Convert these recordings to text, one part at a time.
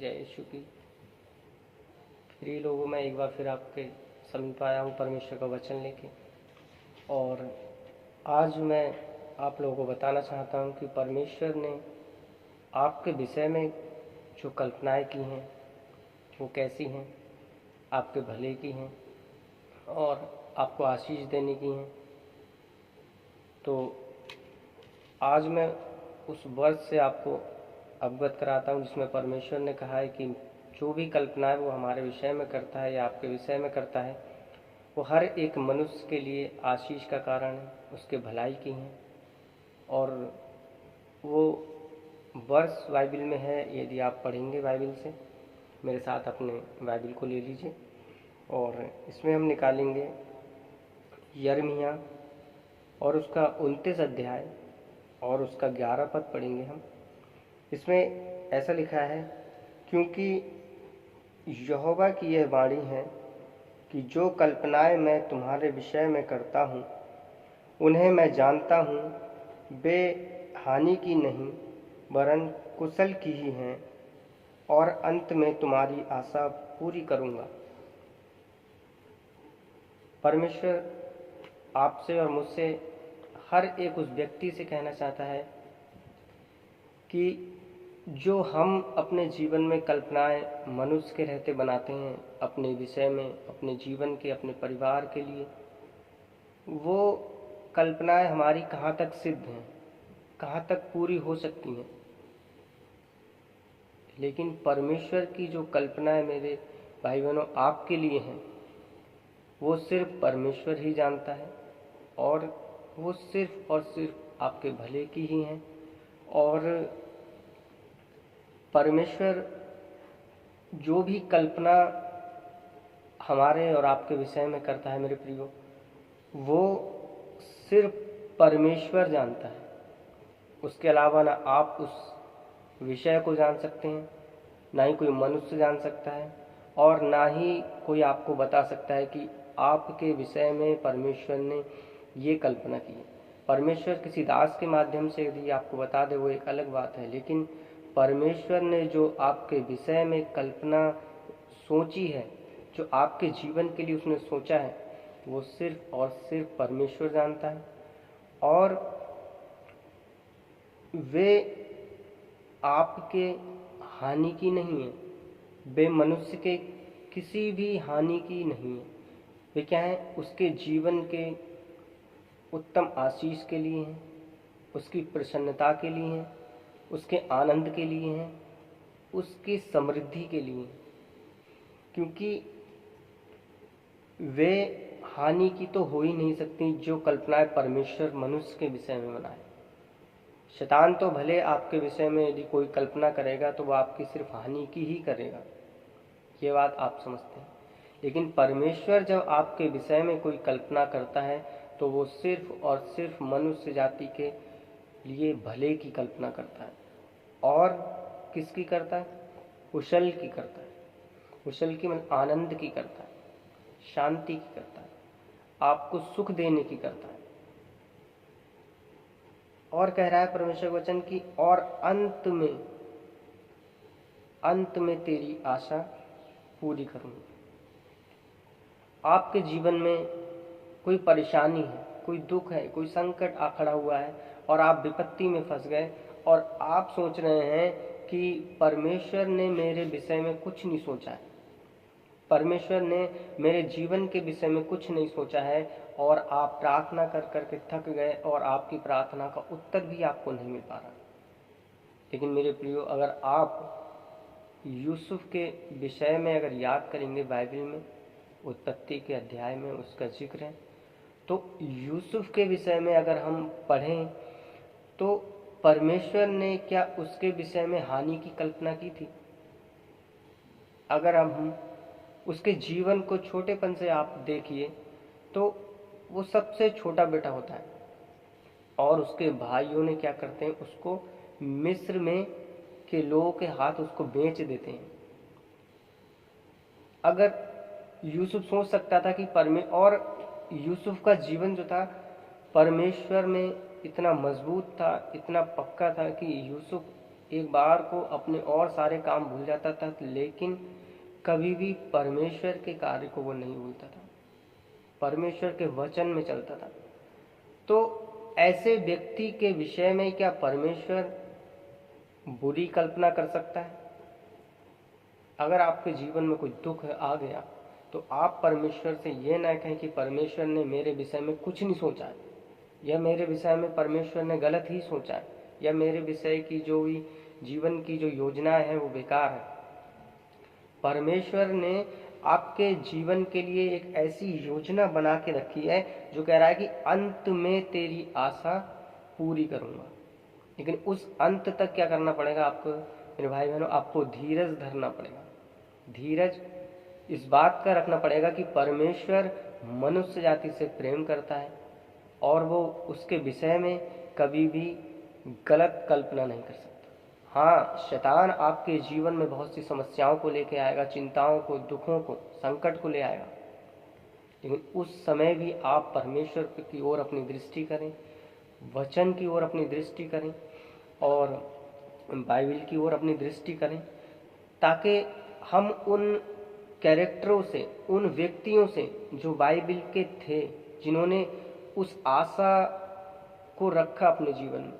जय यीशु की। प्रिय लोगों, मैं एक बार फिर आपके समीप आया हूँ परमेश्वर का वचन लेके। और आज मैं आप लोगों को बताना चाहता हूँ कि परमेश्वर ने आपके विषय में जो कल्पनाएं की हैं वो कैसी हैं, आपके भले की हैं और आपको आशीष देने की हैं। तो आज मैं उस वर्ष से आपको अवगत कराता हूँ जिसमें परमेश्वर ने कहा है कि जो भी कल्पनाएं वो हमारे विषय में करता है या आपके विषय में करता है वो हर एक मनुष्य के लिए आशीष का कारण है, उसके भलाई की हैं। और वो वर्ष बाइबल में है। यदि आप पढ़ेंगे बाइबल से, मेरे साथ अपने बाइबल को ले लीजिए और इसमें हम निकालेंगे यिर्मयाह और उसका 29 अध्याय और उसका 11 पद पढ़ेंगे हम। इसमें ऐसा लिखा है, क्योंकि यहोवा की यह वाणी है कि जो कल्पनाएं मैं तुम्हारे विषय में करता हूँ उन्हें मैं जानता हूँ, वे हानि की नहीं वरन कुशल की ही हैं, और अंत में तुम्हारी आशा पूरी करूँगा। परमेश्वर आपसे और मुझसे हर एक उस व्यक्ति से कहना चाहता है कि जो हम अपने जीवन में कल्पनाएं मनुष्य के रहते बनाते हैं अपने विषय में, अपने जीवन के, अपने परिवार के लिए, वो कल्पनाएं हमारी कहाँ तक सिद्ध हैं, कहाँ तक पूरी हो सकती हैं। लेकिन परमेश्वर की जो कल्पनाएं मेरे भाई बहनों आपके लिए हैं वो सिर्फ परमेश्वर ही जानता है, और वो सिर्फ और सिर्फ आपके भले की ही हैं। और परमेश्वर जो भी कल्पना हमारे और आपके विषय में करता है मेरे प्रियो, वो सिर्फ परमेश्वर जानता है। उसके अलावा ना आप उस विषय को जान सकते हैं, ना ही कोई मनुष्य जान सकता है, और ना ही कोई आपको बता सकता है कि आपके विषय में परमेश्वर ने ये कल्पना की है। परमेश्वर किसी दास के माध्यम से यदि आपको बता दे वो एक अलग बात है, लेकिन परमेश्वर ने जो आपके विषय में कल्पना सोची है, जो आपके जीवन के लिए उसने सोचा है, वो सिर्फ और सिर्फ परमेश्वर जानता है। और वे आपके हानि की नहीं है, वे मनुष्य के किसी भी हानि की नहीं है। वे क्या है, उसके जीवन के उत्तम आशीष के लिए हैं, उसकी प्रसन्नता के लिए हैं, उसके आनंद के लिए हैं, उसकी समृद्धि के लिए हैं। क्योंकि वे हानि की तो हो ही नहीं सकती जो कल्पनाएं परमेश्वर मनुष्य के विषय में बनाए। शैतान तो भले आपके विषय में यदि कोई कल्पना करेगा तो वो आपकी सिर्फ हानि की ही करेगा, ये बात आप समझते हैं। लेकिन परमेश्वर जब आपके विषय में कोई कल्पना करता है तो वो सिर्फ और सिर्फ मनुष्य जाति के लिए भले की कल्पना करता है। और किसकी करता है? कुशल की करता है। कुशल की मतलब आनंद की करता है, शांति की करता है, आपको सुख देने की करता है। और कह रहा है परमेश्वर वचन की, और अंत में तेरी आशा पूरी करूंगा। आपके जीवन में कोई परेशानी है, कोई दुख है, कोई संकट आ खड़ा हुआ है और आप विपत्ति में फंस गए और आप सोच रहे हैं कि परमेश्वर ने मेरे विषय में कुछ नहीं सोचा है, परमेश्वर ने मेरे जीवन के विषय में कुछ नहीं सोचा है, और आप प्रार्थना कर करके थक गए और आपकी प्रार्थना का उत्तर भी आपको नहीं मिल पा रहा। लेकिन मेरे प्रियो, अगर आप यूसुफ के विषय में अगर याद करेंगे, बाइबल में उत्पत्ति के अध्याय में उसका जिक्र है, तो यूसुफ के विषय में अगर हम पढ़ें तो परमेश्वर ने क्या उसके विषय में हानि की कल्पना की थी? अगर हम उसके जीवन को छोटेपन से आप देखिए तो वो सबसे छोटा बेटा होता है, और उसके भाइयों ने क्या करते हैं, उसको मिस्र में के लोगों के हाथ उसको बेच देते हैं। अगर यूसुफ सोच सकता था कि और यूसुफ का जीवन जो था परमेश्वर में इतना मजबूत था, इतना पक्का था कि यूसुफ एक बार को अपने और सारे काम भूल जाता था, लेकिन कभी भी परमेश्वर के कार्य को वो नहीं भूलता था, परमेश्वर के वचन में चलता था। तो ऐसे व्यक्ति के विषय में क्या परमेश्वर बुरी कल्पना कर सकता है? अगर आपके जीवन में कोई दुख आ गया तो आप परमेश्वर से ये ना कहें कि परमेश्वर ने मेरे विषय में कुछ नहीं सोचा है, या मेरे विषय में परमेश्वर ने गलत ही सोचा है, या मेरे विषय की जो भी जीवन की जो योजनाएं हैं वो बेकार है। परमेश्वर ने आपके जीवन के लिए एक ऐसी योजना बना के रखी है जो कह रहा है कि अंत में तेरी आशा पूरी करूंगा। लेकिन उस अंत तक क्या करना पड़ेगा आपको मेरे भाई बहनों? आपको धीरज धरना पड़ेगा। धीरज इस बात का रखना पड़ेगा कि परमेश्वर मनुष्य जाति से प्रेम करता है और वो उसके विषय में कभी भी गलत कल्पना नहीं कर सकता। हाँ, शैतान आपके जीवन में बहुत सी समस्याओं को लेके आएगा, चिंताओं को, दुखों को, संकट को ले आएगा, लेकिन उस समय भी आप परमेश्वर की ओर अपनी दृष्टि करें, वचन की ओर अपनी दृष्टि करें और बाइबल की ओर अपनी दृष्टि करें, ताकि हम उन कैरेक्टरों से, उन व्यक्तियों से जो बाइबल के थे, जिन्होंने उस आशा को रखा अपने जीवन में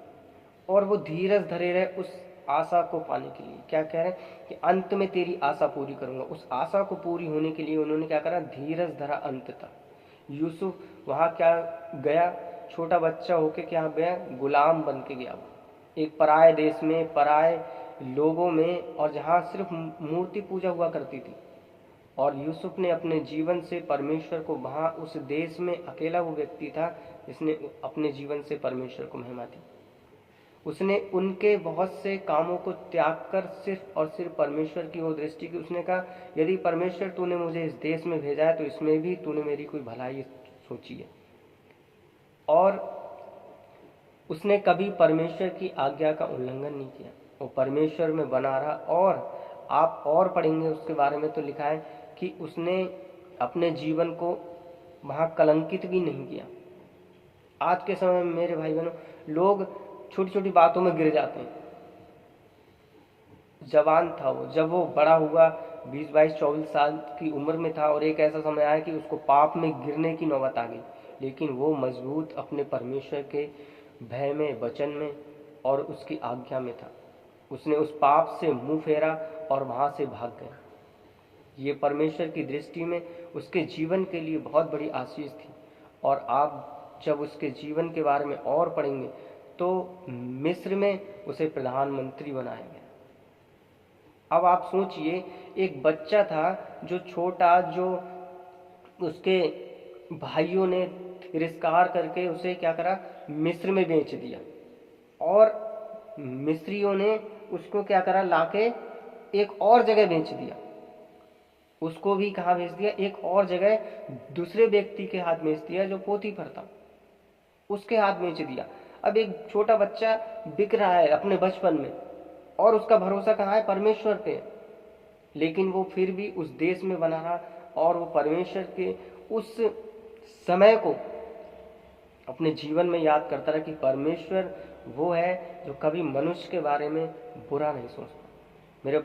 और वो धीरज धरे रहे उस आशा को पाने के लिए। क्या कह रहे हैं कि अंत में तेरी आशा पूरी करूंगा। उस आशा को पूरी होने के लिए उन्होंने क्या करा? धीरज धरा अंत तक। यूसुफ वहां क्या गया? छोटा बच्चा होके क्या गया? गुलाम बन के गया, एक पराये देश में, पराये लोगों में, और जहाँ सिर्फ मूर्ति पूजा हुआ करती थी। और यूसुफ ने अपने जीवन से परमेश्वर को, वहाँ उस देश में अकेला वो व्यक्ति था जिसने अपने जीवन से परमेश्वर को महिमा दी। उसने उनके बहुत से कामों को त्याग कर सिर्फ और सिर्फ परमेश्वर की ओर दृष्टि की। उसने कहा, यदि परमेश्वर तूने मुझे इस देश में भेजा है तो इसमें भी तूने मेरी कोई भलाई सोची है। और उसने कभी परमेश्वर की आज्ञा का उल्लंघन नहीं किया, वो परमेश्वर में बना रहा। और आप और पढ़ेंगे उसके बारे में तो लिखा है कि उसने अपने जीवन को वहाँ कलंकित भी नहीं किया। आज के समय में मेरे भाई बहनों, लोग छोटी छोटी बातों में गिर जाते हैं। जवान था वो, जब वो बड़ा हुआ 20, 22, 24 साल की उम्र में था और एक ऐसा समय आया कि उसको पाप में गिरने की नौबत आ गई, लेकिन वो मजबूत अपने परमेश्वर के भय में, वचन में और उसकी आज्ञा में था। उसने उस पाप से मुंह फेरा और वहां से भाग गया। ये परमेश्वर की दृष्टि में उसके जीवन के लिए बहुत बड़ी आशीष थी। और आप जब उसके जीवन के बारे में और पढ़ेंगे तो मिस्र में उसे प्रधानमंत्री बनाया गया। अब आप सोचिए, एक बच्चा था जो छोटा, जो उसके भाइयों ने तिरस्कार करके उसे क्या करा? मिस्र में बेच दिया। और मिस्रियों ने उसको क्या करा? लाके एक और जगह बेच दिया। उसको भी कहाँ भेज दिया? एक और जगह दूसरे व्यक्ति के हाथ बेच दिया जो पोतीफर था, उसके हाथ बेच दिया। अब एक छोटा बच्चा बिक रहा है अपने बचपन में और उसका भरोसा कहाँ है? परमेश्वर पे। लेकिन वो फिर भी उस देश में बना रहा और वो परमेश्वर के उस समय को अपने जीवन में याद करता रहा कि परमेश्वर वो है जो कभी मनुष्य के बारे में बुरा नहीं सोचता। मेरे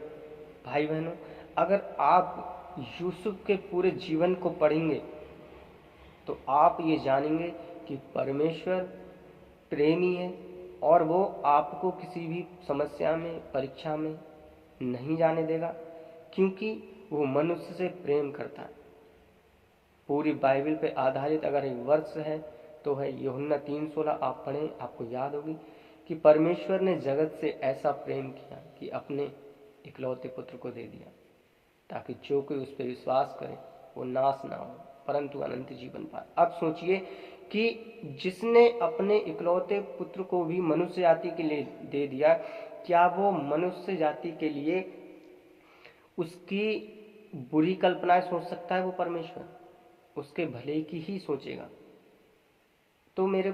भाई बहनों, अगर आप यूसुफ के पूरे जीवन को पढ़ेंगे तो आप ये जानेंगे कि परमेश्वर प्रेमी है और वो आपको किसी भी समस्या में, परीक्षा में नहीं जाने देगा, क्योंकि वो मनुष्य से प्रेम करता है। पूरी बाइबल पे आधारित अगर एक वर्ष है तो है यूहन्ना 3:16। आप पढ़ें, आपको याद होगी कि परमेश्वर ने जगत से ऐसा प्रेम किया कि अपने इकलौते पुत्र को दे दिया, ताकि जो कोई उस पर विश्वास करे वो नाश ना हो परंतु अनंत जीवन पाए। अब सोचिए कि जिसने अपने इकलौते पुत्र को भी मनुष्य जाति के लिए दे दिया, क्या वो मनुष्य जाति के लिए उसकी बुरी कल्पनाएं सोच सकता है? वो परमेश्वर उसके भले की ही सोचेगा। तो मेरे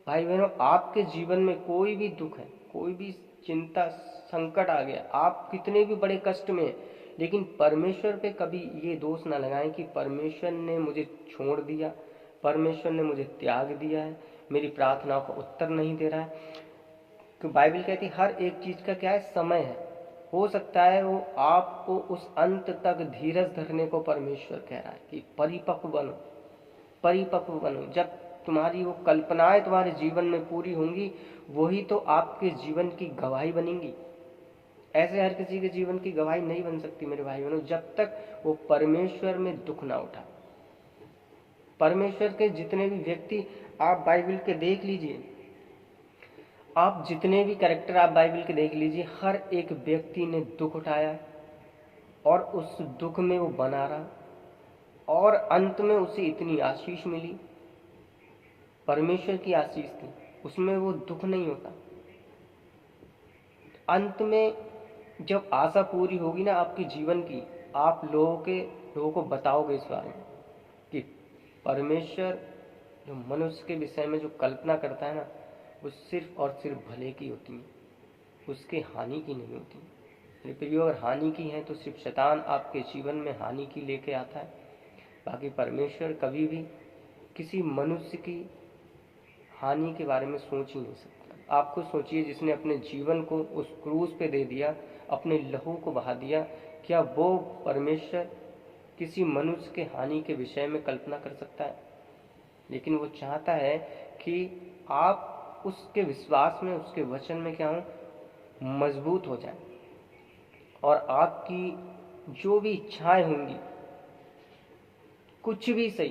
भाई बहनों, आपके जीवन में कोई भी दुख है, कोई भी चिंता, संकट आ गया, आप कितने भी बड़े कष्ट में, लेकिन परमेश्वर पे कभी ये दोष ना लगाएं कि परमेश्वर ने मुझे छोड़ दिया, परमेश्वर ने मुझे त्याग दिया है, मेरी प्रार्थनाओं का उत्तर नहीं दे रहा है। कि बाइबल कहती है हर एक चीज का क्या है, समय है। हो सकता है वो आपको उस अंत तक धीरज धरने को परमेश्वर कह रहा है कि परिपक्व बनो, परिपक्व बनो। जब तुम्हारी वो कल्पनाएं तुम्हारे जीवन में पूरी होंगी, वही तो आपके जीवन की गवाही बनेंगी। ऐसे हर किसी के जीवन की गवाही नहीं बन सकती मेरे भाई बहनों, जब तक वो परमेश्वर में दुख ना उठा। परमेश्वर के जितने भी व्यक्ति आप बाइबल के देख लीजिए, आप जितने भी कैरेक्टर आप बाइबल के देख लीजिए, हर एक व्यक्ति ने दुख उठाया और उस दुख में वो बना रहा, और अंत में उसे इतनी आशीष मिली। परमेश्वर की आशीष थी, उसमें वो दुख नहीं होता। अंत में जब आशा पूरी होगी ना आपके जीवन की, आप लोगों को बताओगे इस बारे में कि परमेश्वर जो मनुष्य के विषय में जो कल्पना करता है ना, वो सिर्फ और सिर्फ भले की होती है, उसके हानि की नहीं होती। मेरे प्रियो, अगर हानि की है तो सिर्फ शैतान आपके जीवन में हानि की लेके आता है। बाकी परमेश्वर कभी भी किसी मनुष्य की हानि के बारे में सोच ही नहीं सकता। आप खुद सोचिए, जिसने अपने जीवन को उस क्रूस पे दे दिया, अपने लहू को बहा दिया, क्या वो परमेश्वर किसी मनुष्य के हानि के विषय में कल्पना कर सकता है? लेकिन वो चाहता है कि आप उसके विश्वास में, उसके वचन में क्या हो, मजबूत हो जाए, और आपकी जो भी इच्छाएं होंगी, कुछ भी सही,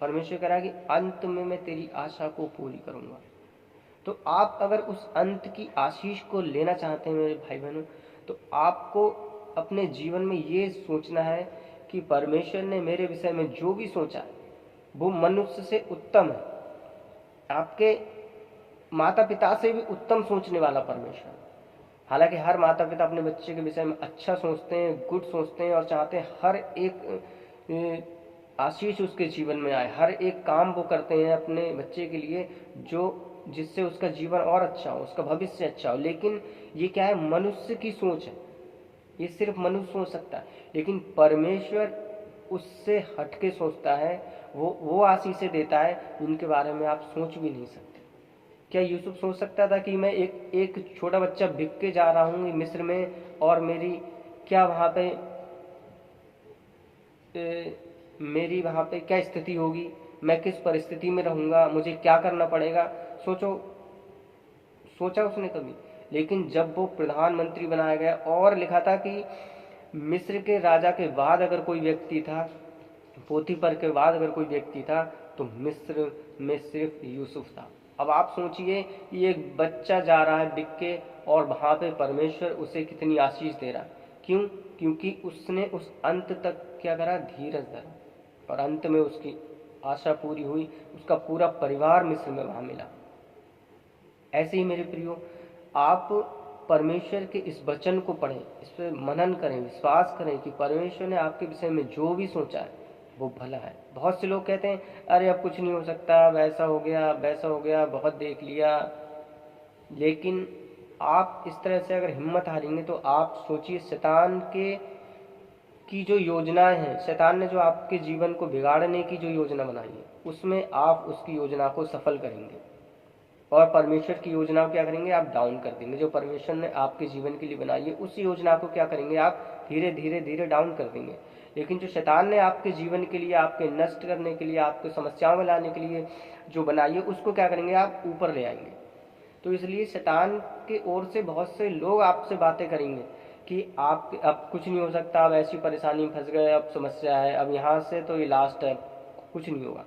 परमेश्वर कह रहा है कि अंत में मैं तेरी आशा को पूरी करूंगा। तो आप अगर उस अंत की आशीष को लेना चाहते हैं मेरे भाई बहनों, तो आपको अपने जीवन में ये सोचना है कि परमेश्वर ने मेरे विषय में जो भी सोचा है वो मनुष्य से उत्तम है। आपके माता पिता से भी उत्तम सोचने वाला परमेश्वर। हालांकि हर माता पिता अपने बच्चे के विषय में अच्छा सोचते हैं, गुड सोचते हैं, और चाहते हैं हर एक आशीष उसके जीवन में आए। हर एक काम वो करते हैं अपने बच्चे के लिए जो जिससे उसका जीवन और अच्छा हो, उसका भविष्य अच्छा हो। लेकिन ये क्या है, मनुष्य की सोच है, ये सिर्फ मनुष्य सोच सकता है। लेकिन परमेश्वर उससे हटके सोचता है, वो आशीषें देता है जिनके बारे में आप सोच भी नहीं सकते। क्या यूसुफ सोच सकता था कि मैं एक छोटा बच्चा बिक के जा रहा हूँ मिस्र में, और मेरी वहाँ पे क्या स्थिति होगी, मैं किस परिस्थिति में रहूँगा, मुझे क्या करना पड़ेगा? सोचा उसने कभी? लेकिन जब वो प्रधानमंत्री बनाया गया, और लिखा था कि मिस्र के राजा के बाद अगर कोई व्यक्ति था, पोतीफर के बाद अगर कोई व्यक्ति था, तो मिस्र में सिर्फ यूसुफ था। अब आप सोचिए, ये एक बच्चा जा रहा है बिक के, और वहां पे परमेश्वर उसे कितनी आशीष दे रहा है। क्यों? क्योंकि उसने उस अंत तक क्या करा, धीरज धरा, और अंत में उसकी आशा पूरी हुई, उसका पूरा परिवार मिस्र में वहां मिला। ऐसे ही मेरे प्रियो, आप परमेश्वर के इस वचन को पढ़ें, इस पर मनन करें, विश्वास करें कि परमेश्वर ने आपके विषय में जो भी सोचा है वो भला है। बहुत से लोग कहते हैं अरे अब कुछ नहीं हो सकता, वैसा हो गया वैसा हो गया, बहुत देख लिया। लेकिन आप इस तरह से अगर हिम्मत हारेंगे तो आप सोचिए, शैतान की जो योजनाएं हैं, शैतान ने जो आपके जीवन को बिगाड़ने की जो योजना बनाई है, उसमें आप उसकी योजना को सफल करेंगे, और परमेश्वर की योजना को क्या करेंगे, आप डाउन कर देंगे। जो परमेश्वर ने आपके जीवन के लिए बनाई है उस योजना को क्या करेंगे, आप धीरे धीरे धीरे डाउन कर देंगे। लेकिन जो शैतान ने आपके जीवन के लिए, आपके नष्ट करने के लिए, आपको समस्याओं में लाने के लिए जो बनाई है, उसको क्या करेंगे, आप ऊपर ले आएंगे। तो इसलिए शैतान के ओर से बहुत से लोग आपसे बातें करेंगे कि आप अब कुछ नहीं हो सकता, अब ऐसी परेशानी में फंस गए, अब समस्या है, अब यहाँ से तो ये लास्ट है, कुछ नहीं होगा।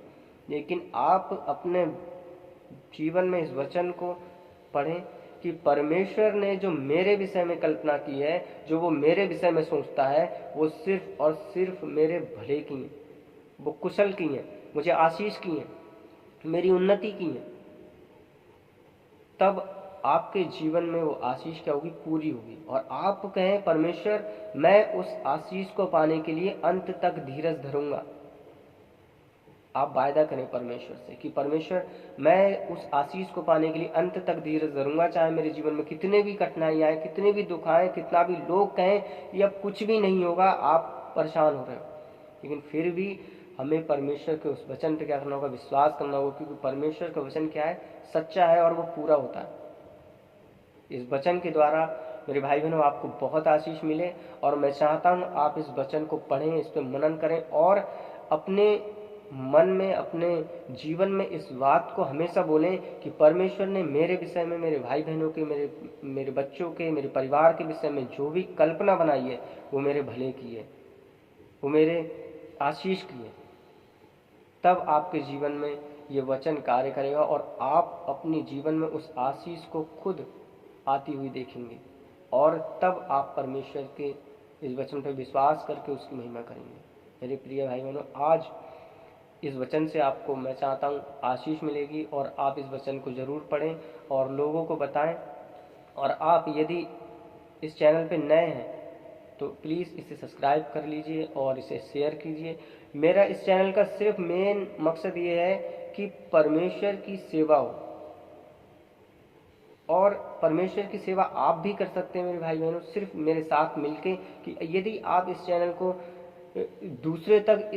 लेकिन आप अपने जीवन में इस वचन को पढ़ें कि परमेश्वर ने जो मेरे विषय में कल्पना की है, जो वो मेरे विषय में सोचता है, वो सिर्फ और सिर्फ मेरे भले की है, वो कुशल की है, मुझे आशीष की है, मेरी उन्नति की है। तब आपके जीवन में वो आशीष क्या होगी, पूरी होगी, और आप कहें परमेश्वर मैं उस आशीष को पाने के लिए अंत तक धीरज धरूंगा। आप वायदा करें परमेश्वर से कि परमेश्वर मैं उस आशीष को पाने के लिए अंत तक धीरज धरूंगा, चाहे मेरे जीवन में कितने भी कठिनाई आए, कितने भी दुख आए, कितना भी लोग कहें ये अब कुछ भी नहीं होगा, आप परेशान हो रहे हो, लेकिन फिर भी हमें परमेश्वर के उस वचन पर क्या करना होगा, विश्वास करना होगा, क्योंकि परमेश्वर का वचन क्या है, सच्चा है और वो पूरा होता है। इस वचन के द्वारा मेरे भाई बहनों आपको बहुत आशीष मिले, और मैं चाहता हूँ आप इस वचन को पढ़ें, इस पर मनन करें और अपने मन में, अपने जीवन में इस बात को हमेशा बोलें कि परमेश्वर ने मेरे विषय में, मेरे भाई बहनों के, मेरे बच्चों के, मेरे परिवार के विषय में जो भी कल्पना बनाई है वो मेरे भले की है, वो मेरे आशीष की है। तब आपके जीवन में ये वचन कार्य करेगा और आप अपने जीवन में उस आशीष को खुद आती हुई देखेंगे, और तब आप परमेश्वर के इस वचन पर विश्वास करके उसकी महिमा करेंगे। मेरे प्रिय भाई बहनों, आज इस वचन से आपको मैं चाहता हूँ आशीष मिलेगी, और आप इस वचन को ज़रूर पढ़ें और लोगों को बताएं। और आप यदि इस चैनल पे नए हैं तो प्लीज़ इसे सब्सक्राइब कर लीजिए और इसे शेयर कीजिए। मेरा इस चैनल का सिर्फ मेन मकसद ये है कि परमेश्वर की सेवा हो, और परमेश्वर की सेवा आप भी कर सकते हैं मेरे भाई बहनों, सिर्फ मेरे साथ मिलके। कि यदि आप इस चैनल को दूसरे तक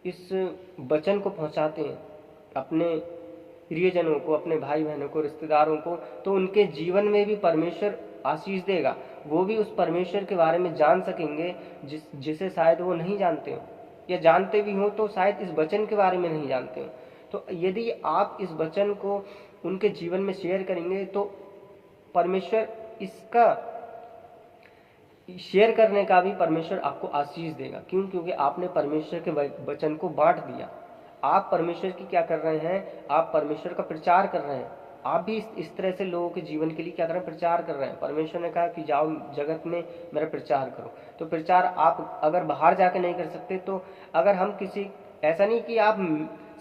इस वचन को पहुंचाते हैं, अपने प्रियजनों को, अपने भाई बहनों को, रिश्तेदारों को, तो उनके जीवन में भी परमेश्वर आशीष देगा। वो भी उस परमेश्वर के बारे में जान सकेंगे जिसे शायद वो नहीं जानते हो, या जानते भी हो तो शायद इस वचन के बारे में नहीं जानते हो। तो यदि आप इस वचन को उनके जीवन में शेयर करेंगे तो परमेश्वर इसका शेयर करने का भी परमेश्वर आपको आशीष देगा। क्यों? क्योंकि आपने परमेश्वर के वचन को बांट दिया। आप परमेश्वर की क्या कर रहे हैं? आप परमेश्वर का प्रचार कर रहे हैं। आप भी इस तरह से लोगों के जीवन के लिए क्या कर रहे हैं? प्रचार कर रहे हैं। परमेश्वर ने कहा कि जाओ जगत में मेरा प्रचार करो। तो प्रचार आप अगर बाहर जाकर नहीं कर सकते, तो अगर हम किसी, ऐसा नहीं कि आप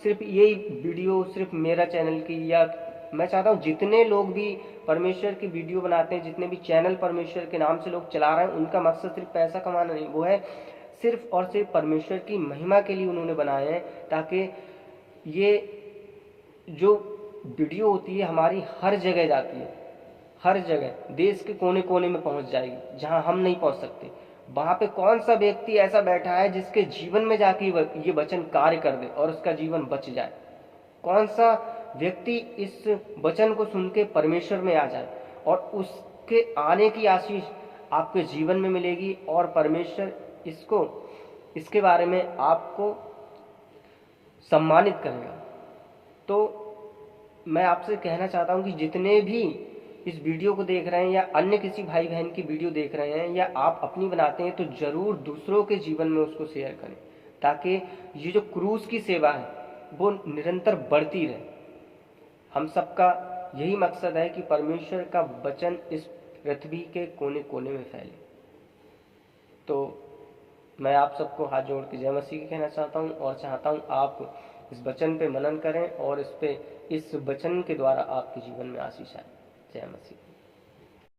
सिर्फ यही वीडियो सिर्फ मेरा चैनल की, या मैं चाहता हूँ जितने लोग भी परमेश्वर की वीडियो बनाते हैं, जितने भी चैनल परमेश्वर के नाम से लोग चला रहे हैं, उनका मकसद सिर्फ पैसा कमाना नहीं, वो है सिर्फ और सिर्फ परमेश्वर की महिमा के लिए उन्होंने बनाए हैं, ताकि ये जो वीडियो होती है हमारी हर जगह जाती है, हर जगह देश के कोने कोने में पहुंच जाएगी, जहां हम नहीं पहुंच सकते। वहां पे कौन सा व्यक्ति ऐसा बैठा है जिसके जीवन में जाके ये वचन कार्य कर दे और उसका जीवन बच जाए? कौन सा व्यक्ति इस वचन को सुन के परमेश्वर में आ जाए और उसके आने की आशीष आपके जीवन में मिलेगी, और परमेश्वर इसके बारे में आपको सम्मानित करेगा। तो मैं आपसे कहना चाहता हूं कि जितने भी इस वीडियो को देख रहे हैं, या अन्य किसी भाई बहन की वीडियो देख रहे हैं, या आप अपनी बनाते हैं, तो जरूर दूसरों के जीवन में उसको शेयर करें, ताकि ये जो क्रूस की सेवा है वो निरंतर बढ़ती रहे। हम सबका यही मकसद है कि परमेश्वर का वचन इस पृथ्वी के कोने कोने में फैले। तो मैं आप सबको हाथ जोड़ के जय मसीह कहना चाहता हूँ, और चाहता हूँ आप इस वचन पे मनन करें और इस वचन के द्वारा आपके जीवन में आशीष आए। जय मसीह।